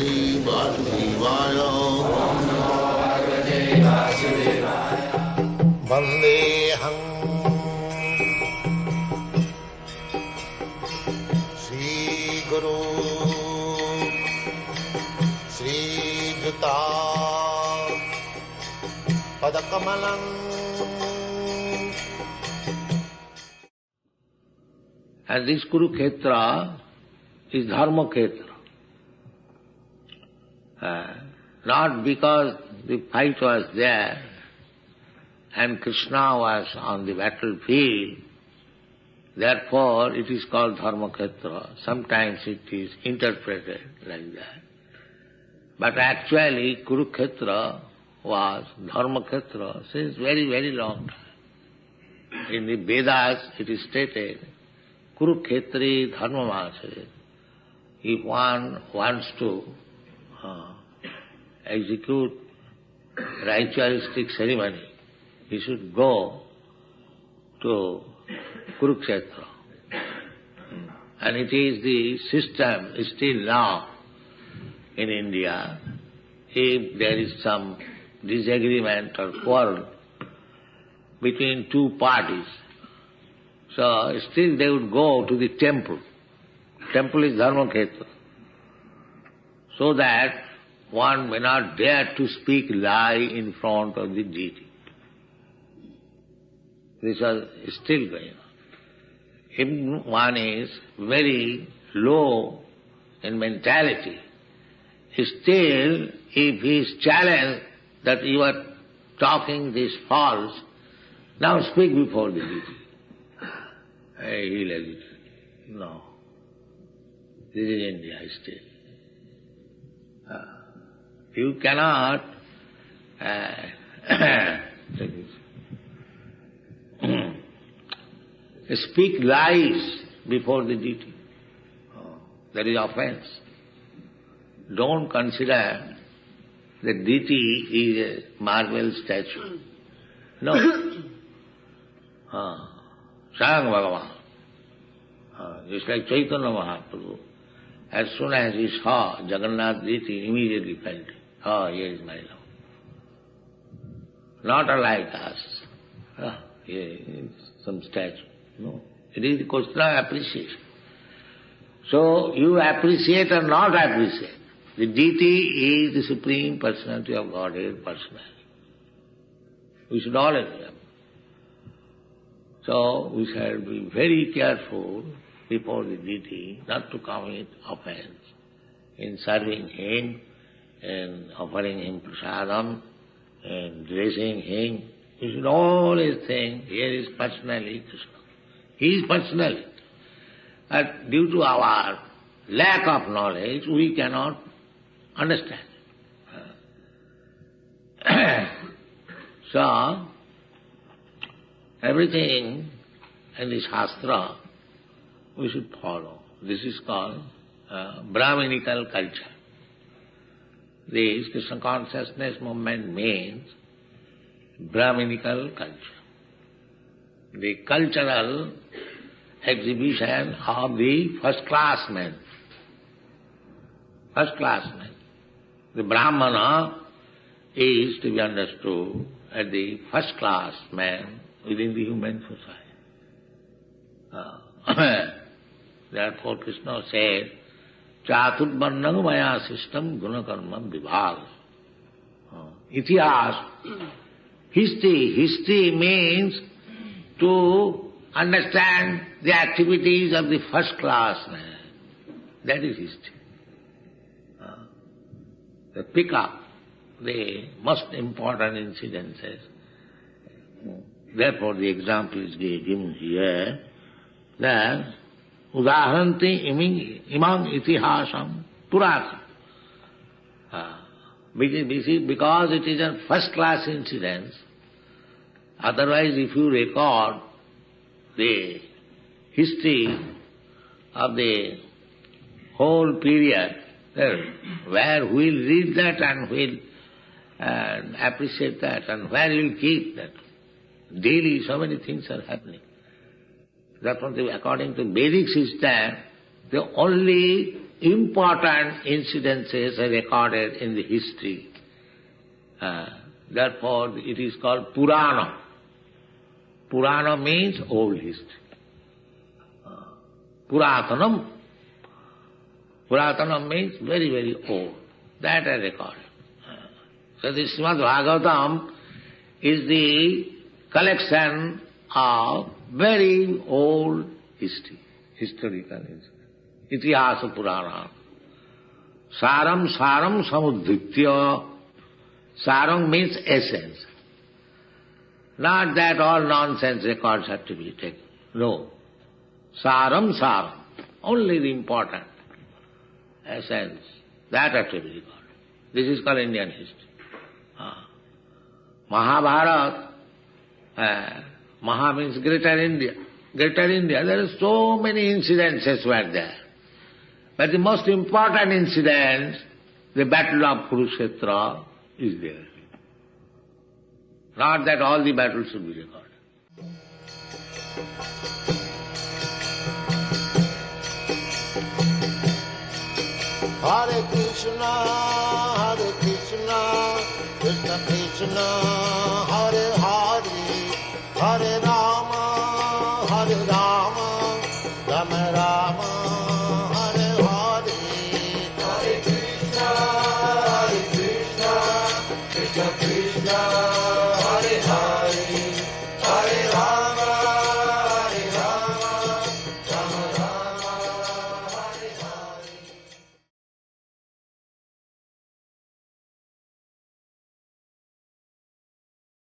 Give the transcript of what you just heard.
Shri Vasudevaya. Vandeham Shri Guru Shri Juta Padakamalam. And this Kurukshetra is Dharma Kshetra. Not because the fight was there and Krishna was on the battlefield, therefore it is called Dharma Kshetra. Sometimes it is interpreted like that. But actually Kurukshetra was Dharma Kshetra since very, very long time. In the Vedas it is stated, Kurukhetri Dharmamase. If one wants to execute ritualistic ceremony, he should go to Kurukshetra. And it is the system still now in India. If there is some disagreement or quarrel between two parties, so still they would go to the temple. Temple is Dharma Kshetra. So that one may not dare to speak lie in front of the deity. This is still going on. If one is very low in mentality, still if he is challenged that you are talking this false, now speak before the deity. He'll hesitate. No. This is India still. You cannot speak lies before the deity. That is offense. Don't consider the deity is a marble statue. No. Swayam Bhagavan. Just like Chaitanya Mahaprabhu. As soon as he saw Jagannath deity, immediately felt it. Oh, here is my love. Not like us. Here is some statue. No. It is the question of appreciation. So you appreciate or not appreciate. The deity is the Supreme Personality of Godhead personality. We should all remember. So we shall be very careful before the deity not to commit offense in serving him, in offering him prasadam, in dressing him. We should always think, here is personally Krishna. He is personally. But due to our lack of knowledge, we cannot understand. So, everything in the Shastra we should follow. This is called Brahminical culture. This Krishna consciousness movement means Brahminical culture. The cultural exhibition of the first-class men. First-class men. The Brahmana is to be understood as the first-class man within the human society. Therefore Krishna said, Chaturvarnam maya sistam gunakarma vibhaga. Itihas, history. History means to understand the activities of the first-class man. That is history. To pick up the most important incidences. Therefore the example is given here that udaharanti imam itihasam purasam. Because it is a first-class incident, otherwise if you record the history of the whole period, where we will read that and we will appreciate that and where we will keep that. Daily so many things are happening. Therefore, according to Vedic system, the only important incidences are recorded in the history. Therefore, it is called Purana. Purana means old history. Puratanam. Puratanam means very, very old. That I recorded. So the Srimad Bhagavatam is the collection of very old history, historical history. Itihasa Purana. Saram samudhritya. Saram means essence. Not that all nonsense records have to be taken. No. Saram. Only the important essence. That has to be recorded. This is called Indian history. Mahabharata. Maha means greater India. Greater India, there are so many incidences were there. But the most important incident, the battle of Kurukshetra, is there. Not that all the battles should be recorded. Hare Krishna, Krishna Krishna, Hare Hare, Hare Rama, Rama Rama.